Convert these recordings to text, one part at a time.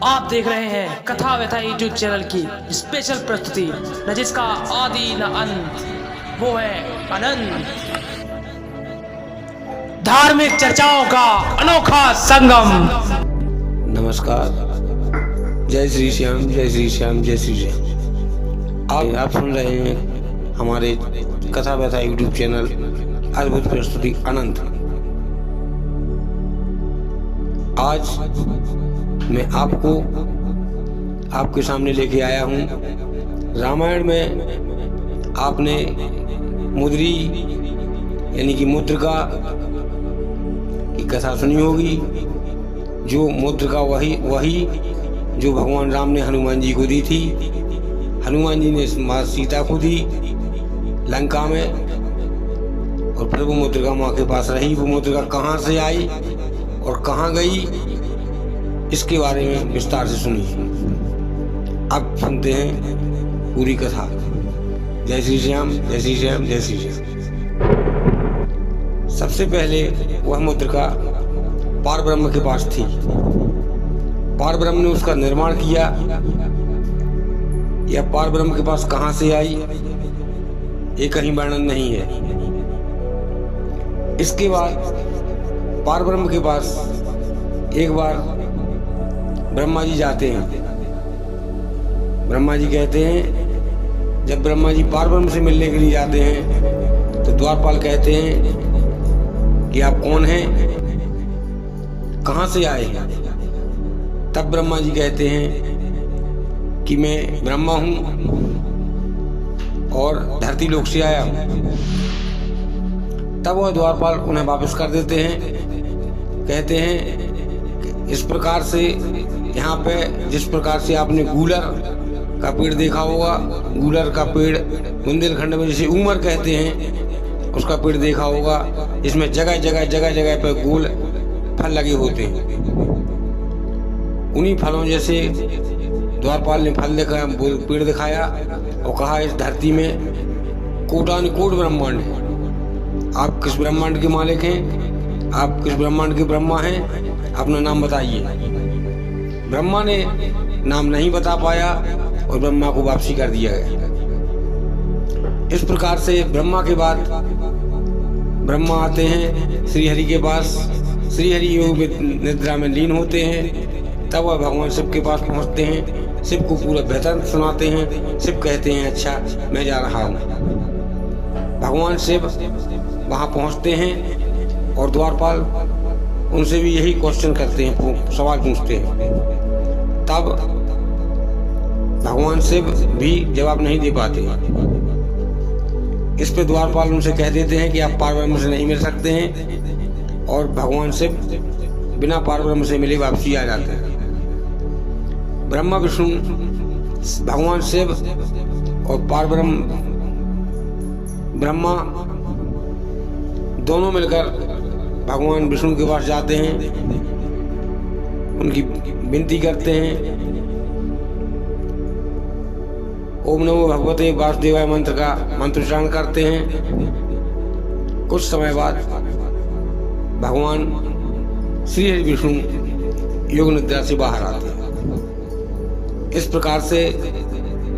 आप देख रहे हैं कथा व्यथा यूट्यूब चैनल की स्पेशल प्रस्तुति, न जिसका आदि न अंत, वो है अनंत। धार्मिक चर्चाओं का अनोखा संगम। नमस्कार, जय श्री श्याम, जय श्री श्याम, जय श्री श्याम। आप सुन रहे हैं हमारे कथा व्यथा यूट्यूब चैनल अद्भुत प्रस्तुति अनंत। आज मैं आपको आपके सामने लेके आया हूँ रामायण में आपने मुद्री यानी कि मुद्रिका की कथा सुनी होगी। जो मुद्रिका वही जो भगवान राम ने हनुमान जी को दी थी। हनुमान जी ने माँ सीता को दी लंका में, और फिर वो मुद्रिका माँ के पास रही। वो मुद्रिका कहाँ से आई और कहाँ गई, इसके बारे में विस्तार से सुनिए। अब सुनते हैं पूरी कथा। जय श्री श्याम, जय श्री श्याम, जय श्री श्याम। सबसे पहले वह मुद्रिका पार ब्रह्म के पास थी। पार ब्रह्म ने उसका निर्माण किया। यह पार ब्रह्म के पास कहाँ से आई, ये कहीं वर्णन नहीं है। इसके बाद पार ब्रह्म के पास एक बार ब्रह्मा जी जाते हैं। ब्रह्मा जी कहते हैं, जब ब्रह्मा जी पार ब्रह्म से मिलने के लिए जाते हैं तो द्वारपाल कहते हैं कि आप कौन हैं, कहाँ से आए हैं। तब ब्रह्मा जी कहते हैं कि मैं ब्रह्मा हूँ और धरती लोक से आया हूँ। तब वह द्वारपाल उन्हें वापस कर देते हैं। कहते हैं कि इस प्रकार से यहाँ पे जिस प्रकार से आपने गूलर का पेड़ देखा होगा, गूलर का पेड़ बुंदेलखंड में जिसे ऊमर कहते हैं, उसका पेड़ देखा होगा। इसमें जगह जगह पे गोल फल लगे होते हैं। उन्हीं फलों जैसे द्वारपाल ने फल दिखाया, पेड़ दिखाया और कहा इस धरती में कोटानुकोट ब्रह्मांड है। आप किस ब्रह्मांड के मालिक हैं, आप किस ब्रह्मांड के ब्रह्मा हैं, अपना नाम बताइए। ब्रह्मा ने नाम नहीं बता पाया और ब्रह्मा को वापसी कर दिया गया। इस प्रकार से ब्रह्मा के बाद ब्रह्मा आते हैं श्री हरि के पास। श्री हरि योग निद्रा में लीन होते हैं। तब वह भगवान शिव के पास पहुंचते हैं। शिव को पूरा बेहतर सुनाते हैं। शिव कहते हैं अच्छा मैं जा रहा हूँ। भगवान शिव वहाँ पहुँचते हैं और द्वारपाल उनसे भी यही क्वेश्चन करते हैं, सवाल पूछते हैं। तब भगवान शिव भी जवाब नहीं दे पाते। इस पे द्वारपाल उनसे कह देते हैं कि आप पार ब्रह्म से नहीं मिल सकते हैं, और भगवान शिव बिना पार ब्रह्म से मिले वापसी आ जाते हैं। ब्रह्मा विष्णु, भगवान शिव और पार ब्रह्म ब्रह्मा दोनों मिलकर भगवान विष्णु के पास जाते हैं। उनकी विनती करते हैं। ओम नमो भगवते वासुदेवाय मंत्र का मंत्रोच्चारण करते हैं। कुछ समय बाद भगवान श्री हरि विष्णु योग निद्रा से बाहर आते हैं। इस प्रकार से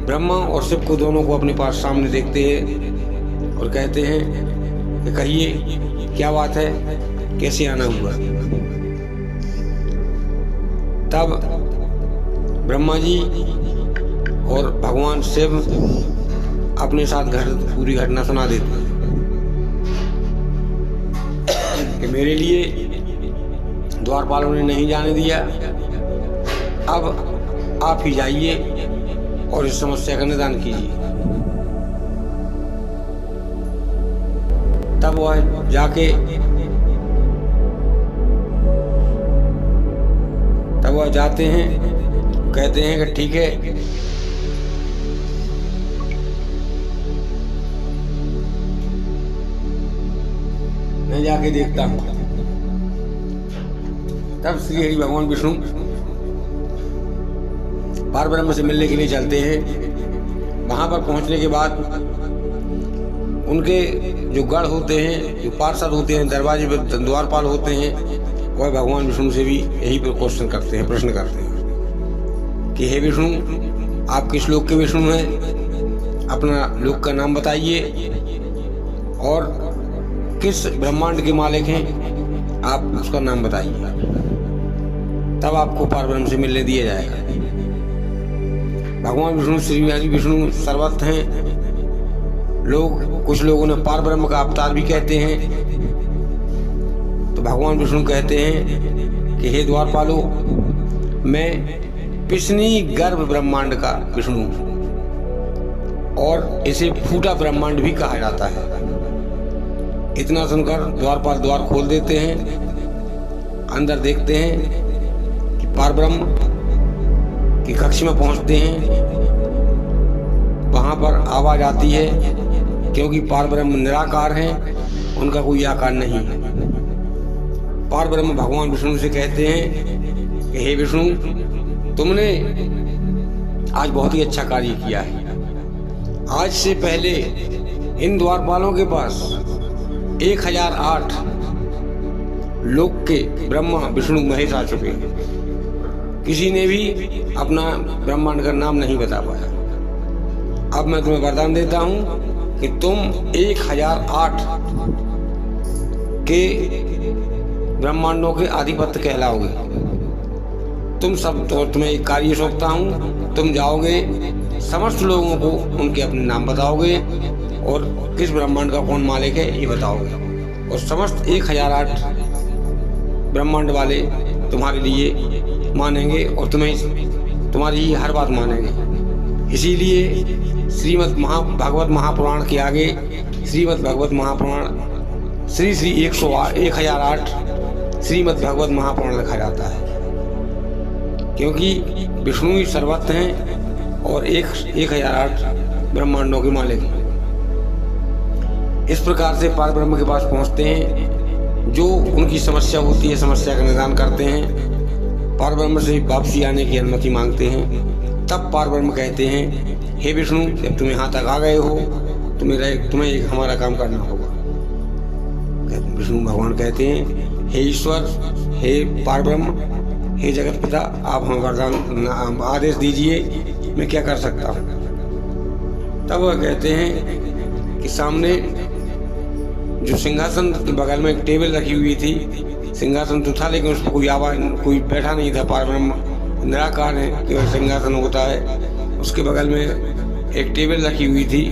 ब्रह्मा और शिव को दोनों को अपने पास सामने देखते हैं और कहते हैं कि कहिए क्या बात है, कैसे आना हुआ। तब ब्रह्मा जी और भगवान शिव अपने साथ पूरी घटना सुना देते हैं कि मेरे लिए द्वारपालों ने नहीं जाने दिया, अब आप ही जाइए और इस समस्या का निदान कीजिए। तब वह जाते हैं, कहते हैं कि ठीक है मैं जाके देखता हूँ। तब श्री हरि भगवान विष्णु पार ब्रह्म से मिलने के लिए चलते हैं। वहां पर पहुंचने के बाद उनके जो गढ़ होते हैं, जो पार्षद होते हैं, दरवाजे पर द्वारपाल होते हैं, वह भगवान विष्णु से भी यही प्रश्न करते हैं। कि हे विष्णु, आप किस लोक के विष्णु हैं, अपना लोक का नाम बताइए और किस ब्रह्मांड के मालिक हैं, आप उसका नाम बताइए, तब आपको पारब्रह्म से मिलने दिया जाएगा। भगवान विष्णु श्री हरि विष्णु सर्वत्र हैं। कुछ लोगों ने पारब्रह्म का अवतार भी कहते हैं। तो भगवान विष्णु कहते हैं कि हे द्वारपालो, मैं पिसनी गर्भ ब्रह्मांड का विष्णु हूं और इसे फूटा ब्रह्मांड भी कहा जाता है। इतना सुनकर द्वारपाल द्वार खोल देते हैं, अंदर देखते हैं कि पारब्रह्म की कक्ष में पहुंचते हैं। वहां पर आवाज आती है, क्योंकि पारब्रह्म निराकार हैं, उनका कोई आकार नहीं है। पारब्रह्म भगवान विष्णु से कहते हैं कि हे विष्णु, तुमने आज बहुत ही अच्छा कार्य किया है। आज से पहले इन द्वारपालों के पास 1008 लोक के ब्रह्मा विष्णु महेश आ चुके हैं। किसी ने भी अपना ब्रह्मांड का नाम नहीं बता पाया। अब मैं तुम्हें वरदान देता हूं कि तुम 1008 के ब्रह्मांडों के अधिपत्य कहलाओगे। तुम्हें एक कार्य सौंपता हूं, तुम जाओगे, समस्त लोगों को उनके अपने नाम बताओगे और किस ब्रह्मांड का कौन मालिक है ये बताओगे, और समस्त 1008 ब्रह्मांड वाले तुम्हारे लिए मानेंगे और तुम्हारी हर बात मानेंगे। इसीलिए श्रीमद् भागवत महापुराण के आगे श्रीमद् भागवत महापुराण श्री 1008 श्रीमद् भागवत महापुराण लिखा जाता है, क्योंकि विष्णु ही सर्वत्र हैं और 1008 ब्रह्मांडों के मालिक हैं। इस प्रकार से पारब्रह्म के पास पहुंचते हैं, जो उनकी समस्या होती है समस्या का निदान करते हैं, पारब्रह्म से वापसी आने की अनुमति मांगते हैं। तब पारब्रह्म कहते हैं, हे विष्णु, जब तुम यहाँ तक आ गए हो तुम्हें एक हमारा काम करना होगा। विष्णु भगवान कहते हैं, हे ईश्वर, हे पारब्रह्म, हे जगत पिता, आप हमें वरदान आदेश दीजिए, मैं क्या कर सकता हूँ। तब वह कहते हैं कि सामने जो सिंहासन के बगल में एक टेबल रखी हुई थी, सिंहासन तो था लेकिन उस पर कोई बैठा नहीं था। पारब्रह्म निराकार है, केवल सिंहासन होता है। उसके बगल में एक टेबल रखी हुई थी।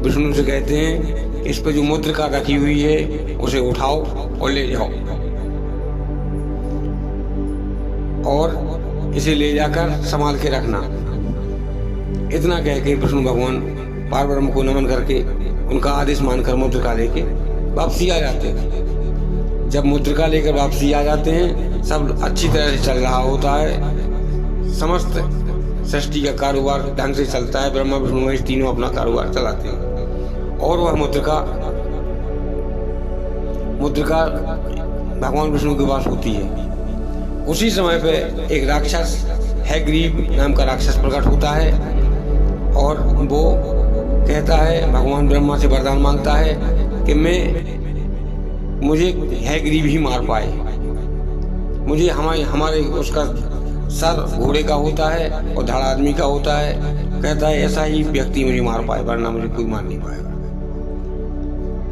विष्णु से कहते हैं, इस पर जो मुद्रिका रखी हुई है उसे उठाओ और ले जाओ, और इसे ले जाकर संभाल के रखना। इतना कह के विष्णु भगवान पारब्रह्म को नमन करके उनका आदेश मानकर मुद्रिका लेके वापसी आ जाते हैं। जब मुद्रिका लेकर वापसी आ जाते हैं, सब अच्छी तरह से चल रहा होता है, समस्त सृष्टि का कारोबार ढंग से चलता है। ब्रह्मा विष्णु महेश तीनों अपना कारोबार चलाते हैं, और वह मुद्रिका भगवान विष्णु के पास होती है। उसी समय पे एक राक्षस हैग्रीव नाम का राक्षस प्रकट होता है, और वो कहता है, भगवान ब्रह्मा से वरदान मांगता है कि मुझे हैग्रीव ही मार पाए। मुझे हमारे उसका सर घोड़े का होता है और धड़ आदमी का होता है। कहता है ऐसा ही व्यक्ति मुझे मार पाए, वरना मुझे कोई मार नहीं पाएगा।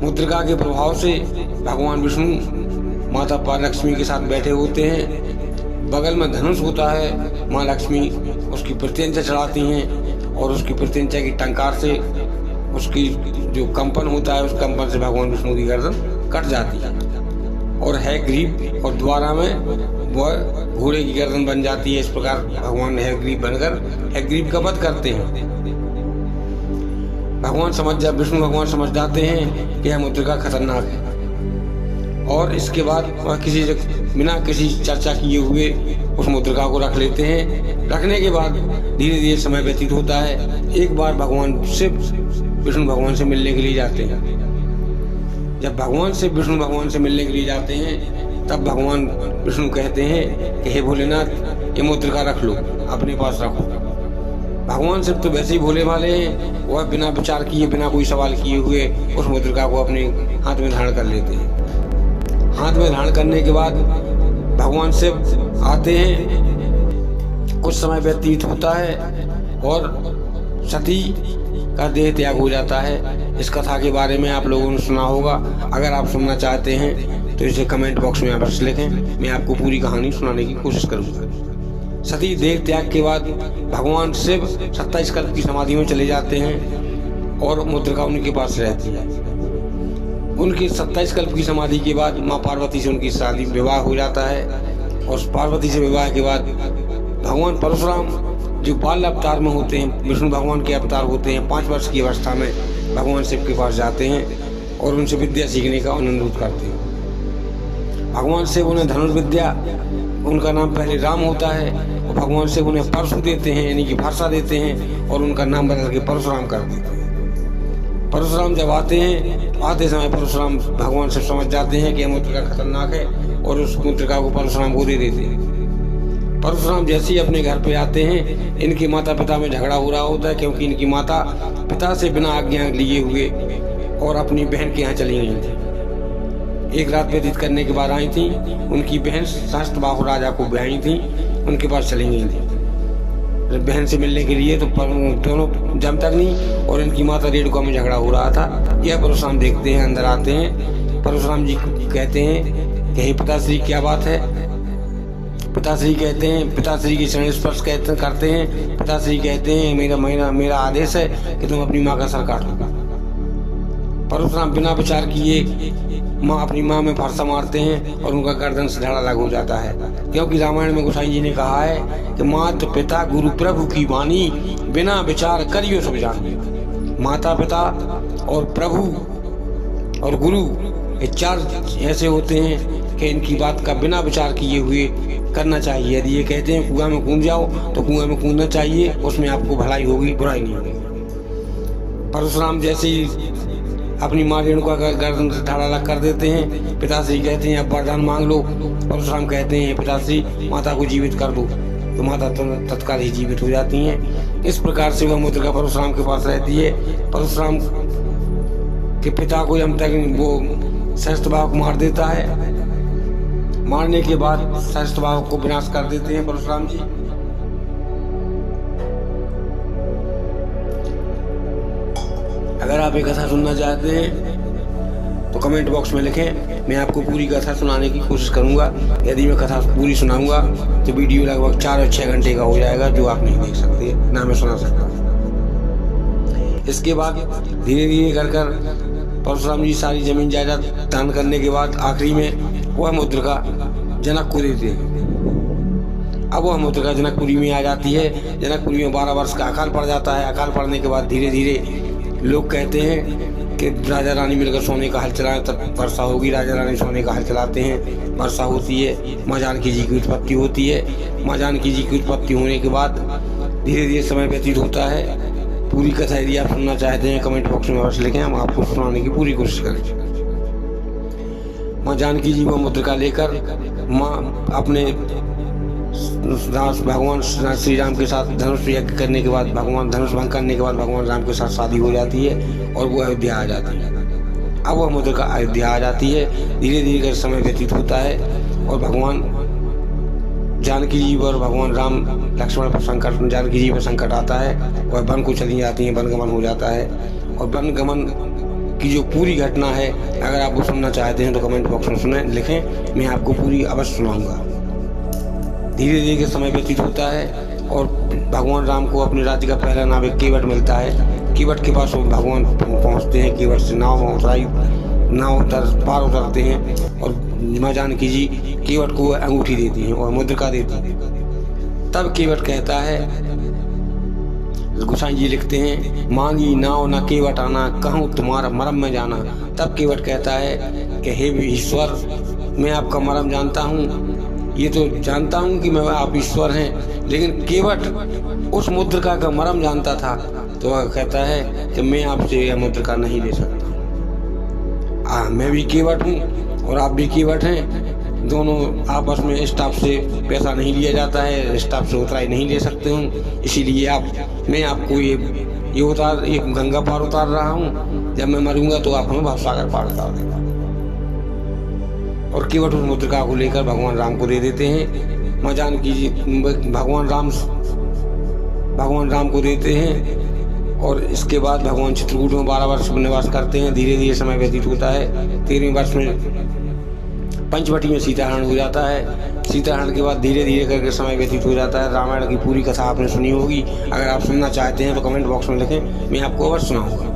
मुद्रिका के प्रभाव से भगवान विष्णु माता लक्ष्मी के साथ बैठे होते हैं। बगल में धनुष होता है, माँ लक्ष्मी उसकी प्रत्यंचा चढ़ाती हैं, और उसकी प्रत्यंचा की टंकार से उसकी जो कंपन होता है, उस कंपन से भगवान विष्णु की गर्दन कट जाती है, और हैग्रीव और द्वारा में वह घोड़े की गर्दन बन जाती है। इस प्रकार भगवान हैग्रीव बनकर हैग्रीव का वध करते हैं। विष्णु भगवान समझ जाते हैं कि यह मुद्रिका खतरनाक है, और इसके बाद वह बिना किसी चर्चा किए हुए उस मुद्रिका को रख लेते हैं। रखने के बाद धीरे धीरे समय व्यतीत होता है। एक बार विष्णु भगवान से मिलने के लिए जाते हैं। जब विष्णु भगवान से मिलने के लिए जाते हैं, तब भगवान विष्णु कहते हैं कि हे भोलेनाथ, ये मुद्रिका रख लो, अपने पास रखो। भगवान सिर्फ तो वैसे ही भोले भाले हैं, वह बिना विचार किए, बिना कोई सवाल किए हुए उस मुद्रिका को अपने हाथ में धारण कर लेते हैं। हाथ में धारण करने के बाद भगवान शिव आते हैं कुछ समय व्यतीत होता है और सती का देह त्याग हो जाता है। इस कथा के बारे में आप लोगों ने सुना होगा। अगर आप सुनना चाहते हैं तो इसे कमेंट बॉक्स में अवश्य लिखें, मैं आपको पूरी कहानी सुनाने की कोशिश करूँगा। सती देह त्याग के बाद भगवान शिव 27 कल्प की समाधि में चले जाते हैं और मुद्रिका उनके पास रहती है। उनकी 27 कल्प की समाधि के बाद माँ पार्वती से उनकी शादी विवाह हो जाता है और पार्वती से विवाह के बाद भगवान परशुराम जो बाल अवतार में होते हैं, विष्णु भगवान के अवतार होते हैं, 5 वर्ष की अवस्था में भगवान शिव के पास जाते हैं और उनसे विद्या सीखने का अनुरोध करते हैं। भगवान शिव उन्हें धनुर्विद्या, उनका नाम पहले राम होता है, और भगवान शिव उन्हें परशु देते हैं, यानी कि वर्षा देते हैं और उनका नाम बदल के परशुराम कर देते हैं। परशुराम जब आते हैं तो आते समय परशुराम भगवान शिव समझ जाते हैं कि यह मुद्रिका खतरनाक है और उस मुद्रिका को परशुराम को दे देते हैं। परशुराम जैसे ही अपने घर पे आते हैं, इनके माता पिता में झगड़ा हो रहा होता है, क्योंकि इनकी माता पिता से बिना आज्ञा लिए हुए और अपनी बहन के यहाँ चली गई थी। एक रात व्यतीत करने के बाद आई थी, उनकी बहन सहस्त्रबाहु राजा को ब्याही थी, उनके पास चली गई थी बहन से मिलने के लिए। तो दोनों जमदग्नि और इनकी माता रेणुका में झगड़ा हो रहा था। यह परशुराम देखते हैं, अंदर आते हैं। परशुराम जी कहते हैं कि हे पिताश्री क्या बात है। पिताश्री कहते हैं, पिताश्री की चरण स्पर्श करते हैं। पिताश्री कहते हैं मेरा आदेश है कि तुम अपनी माँ का सर काट लो। परशुराम बिना विचार किए अपनी माँ में फरसा मारते हैं और उनका गर्दन से धड़ अलग हो जाता है, क्योंकि रामायण में गोसाई जी ने कहा है कि माता पिता गुरु प्रभु की वाणी, बिना विचार करियो सब जानी। माता पिता और प्रभु और गुरु ये 4 ऐसे होते हैं कि इनकी बात का बिना विचार किए हुए करना चाहिए। यदि ये कहते हैं कुआं में कूद जाओ तो कुआं में कूदना चाहिए, उसमें आपको भलाई होगी, बुराई नहीं होगी। परशुराम जैसे ही अपनी माँ रेणुका का गर्दन से धड़ अलग कर देते हैं, पिताश्री कहते हैं अब वरदान मांग लो। परशुराम कहते हैं पिताश्री माता को जीवित कर दो, तो माता तत्काल ही जीवित हो जाती हैं। इस प्रकार से वह मुद्रिका परशुराम के पास रहती है। परशुराम के पिता को जब तक वो सहस्त्रबाहु को मार देता है। मारने के बाद सहस्त्रबाहु को विनाश कर देते हैं परशुराम जी। अगर आप ये कथा सुनना चाहते हैं तो कमेंट बॉक्स में लिखें, मैं आपको पूरी कथा सुनाने की कोशिश करूंगा। यदि मैं कथा पूरी सुनाऊंगा तो वीडियो लगभग 4 और 6 घंटे का हो जाएगा, जो आप नहीं देख सकते, ना मैं सुना सकता। इसके बाद धीरे धीरे कर परशुराम जी सारी जमीन जायदाद दान करने के बाद आखिरी में वह मुद्रिका जनक को देते हैं। अब वह मुद्रिका जनकपुरी में आ जाती है। जनकपुरी में 12 वर्ष का अकाल पड़ जाता है। अकाल पड़ने के बाद धीरे धीरे लोग कहते हैं कि राजा रानी मिलकर सोने का हल चलाएं तब वर्षा होगी। राजा रानी सोने का हल चलाते हैं, वर्षा होती है, माँ जानकी जी की उत्पत्ति होती है। माँ जानकी जी की उत्पत्ति होने के बाद धीरे धीरे समय व्यतीत होता है। पूरी कथा यदि आप सुनना चाहते हैं कमेंट बॉक्स में अवश्य लिखें, हम आपको सुनाने की पूरी कोशिश करेंगे। माँ जानकी जी को मुद्रिका लेकर माँ अपने भगवान श्री राम के साथ धनुष यज्ञ करने के बाद, भगवान धनुष भंग करने के बाद भगवान राम के साथ शादी हो जाती है और वो अयोध्या आ जाती है। अब वह मुद्रिका अयोध्या आ जाती है। धीरे धीरे समय व्यतीत होता है और भगवान जानकी जी पर, भगवान राम लक्ष्मण पर संकट, जानकी जी पर संकट आता है। वह वन को चली जाती हैं, वनगमन हो जाता है। और वनगमन की जो पूरी घटना है, अगर आप वो सुनना चाहते हैं तो कमेंट बॉक्स में सुने लिखें, मैं आपको पूरी अवश्य सुनाऊंगा। धीरे धीरे समय व्यतीत होता है और भगवान राम को अपने राज्य का पहला नाविक केवट मिलता है। केवट के पास भगवान पहुंचते हैं। केवट से नाव पार उतरते हैं और माँ जानकी जी केवट को अंगूठी देती हैं और मुद्रिका देती हैं। तब केवट कहता है, गोसाई जी लिखते हैं, मांगी नाव न केवट आना, कहूँ तुम्हारा मरम में जाना। तब केवट कहता है कि हे ईश्वर, मैं आपका मरम जानता हूँ, ये तो जानता हूँ कि मैं आप ईश्वर हैं, लेकिन केवट उस मुद्रिका का मरम जानता था। तो वह कहता है कि मैं आपसे यह मुद्रिका नहीं ले सकता। मैं भी केवट हूँ और आप भी केवट हैं, दोनों आपस में स्टाफ से पैसा नहीं लिया जाता है, स्टाफ से उतराई नहीं ले सकते हूँ, इसीलिए मैं आपको ये गंगा पार उतार रहा हूँ। जब मैं मरूंगा तो आप हमें भवसागर पार उतार देगा। और केवट उस मुद्रिका को लेकर भगवान राम को दे देते हैं। माँ जानकी जी भगवान राम को देते हैं। और इसके बाद भगवान चित्रकूट में 12 वर्ष निवास करते हैं। धीरे धीरे समय व्यतीत होता है। 13वें वर्ष में पंचवटी में सीताहरण हो जाता है। सीताहरण के बाद धीरे धीरे करके समय व्यतीत हो जाता है। रामायण की पूरी कथा आपने सुनी होगी। अगर आप सुनना चाहते हैं तो कमेंट बॉक्स में लिखें, मैं आपको अवश्य सुनाऊंगा।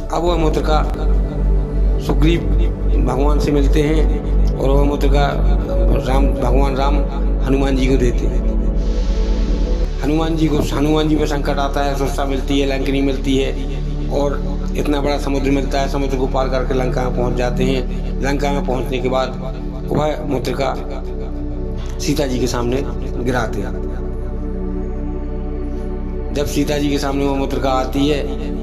अब वह मुद्रिका सुग्रीव भगवान से मिलते हैं और वह मुद्रिका भगवान राम हनुमान जी को देते हैं। हनुमान जी पे संकट आता है, सुरक्षा मिलती है, लंकनी मिलती है और इतना बड़ा समुद्र मिलता है। समुद्र को पार करके लंका में पहुंच जाते हैं। लंका में पहुंचने के बाद वह मुद्रिका सीता जी के सामने गिराते हैं। जब सीता जी के सामने वह मुद्रिका आती है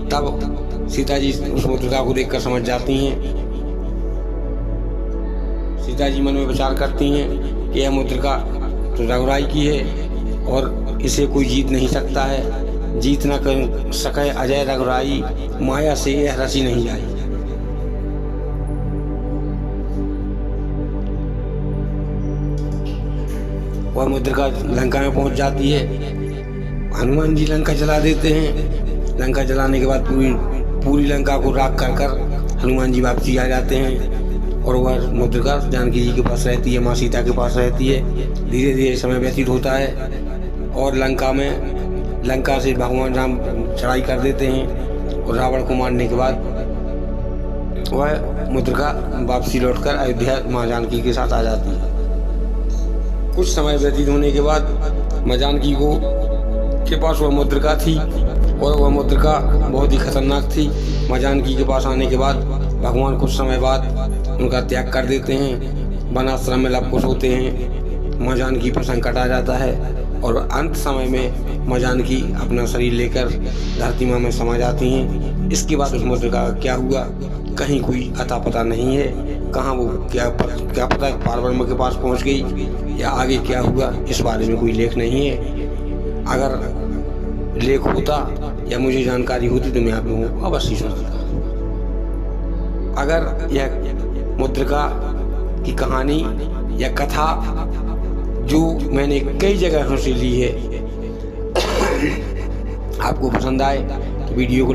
तब सीता जी उस मुद्रिका को देखकर समझ जाती हैं। सीता जी मन में विचार करती हैं कि यह मुद्रिका तो रघुराई की है और इसे कोई जीत नहीं सकता है। जीत न कर सके अजय रघुराई, माया से यह रची नहीं जाई। वह मुद्रिका लंका में पहुंच जाती है। हनुमान जी लंका जला देते हैं। लंका जलाने के बाद पूरी लंका को राख कर हनुमान जी वापसी आ जाते हैं और वह मुद्रिका जानकी जी के पास रहती है, माँ सीता के पास रहती है। धीरे धीरे समय व्यतीत होता है और लंका से भगवान राम चढ़ाई कर देते हैं और रावण को मारने के बाद वह मुद्रिका वापसी लौटकर अयोध्या माँ जानकी के साथ आ जाती है। कुछ समय व्यतीत होने के बाद माँ जानकी के पास वह मुद्रिका थी और वह मुद्रिका बहुत ही खतरनाक थी। माँ जानकी के पास आने के बाद भगवान कुछ समय बाद उनका त्याग कर देते हैं। वनाश्रम में लवकुश होते हैं। माँ जानकी पर संकट आ जाता है और अंत समय में माँ जानकी अपना शरीर लेकर धरती माँ में समा जाती हैं। इसके बाद उस मुद्रिका का क्या हुआ कहीं कोई अता पता नहीं है। कहाँ वो क्या पता पारब्रह्म के पास पहुँच गई या आगे क्या हुआ, इस बारे में कोई लेख नहीं है। अगर लेख होता या मुझे जानकारी होती तो मैं आप लोगों को अवश्य सुनाता। अगर यह मुद्रिका की कहानी या कथा जो मैंने कई जगह से ली है आपको पसंद आए तो वीडियो को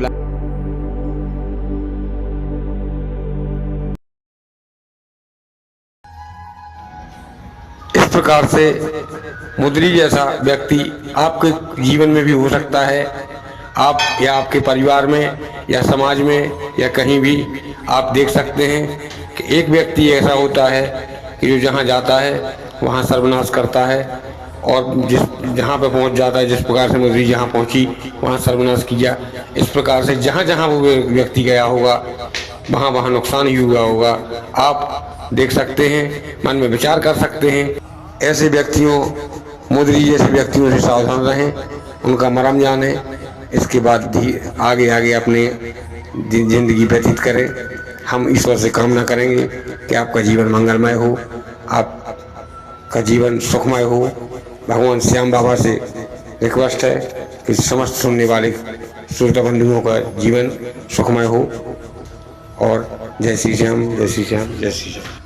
इस प्रकार से मुद्री जैसा व्यक्ति आपके जीवन में भी हो सकता है। आप या आपके परिवार में या समाज में या कहीं भी आप देख सकते हैं कि एक व्यक्ति ऐसा होता है कि जो जहाँ जाता है वहाँ सर्वनाश करता है और जहाँ पे पहुँच जाता है, जिस प्रकार से मुद्री जहाँ पहुँची वहाँ सर्वनाश किया। इस प्रकार से जहाँ जहाँ वो व्यक्ति गया होगा वहाँ वहाँ नुकसान ही हुआ होगा। आप देख सकते हैं, मन में विचार कर सकते हैं। ऐसे व्यक्तियों मुद्री जैसे व्यक्तियों से सावधान रहें, उनका मरम जाने। इसके बाद आगे आगे अपने जिंदगी व्यतीत करें। हम ईश्वर से कामना करेंगे कि आपका जीवन मंगलमय हो, आपका जीवन सुखमय हो। भगवान श्याम बाबा से रिक्वेस्ट है कि समस्त सुनने वाले श्रोता बंधुओं का जीवन सुखमय हो। और जय श्री श्याम, जय श्री श्याम, जय श्री श्याम।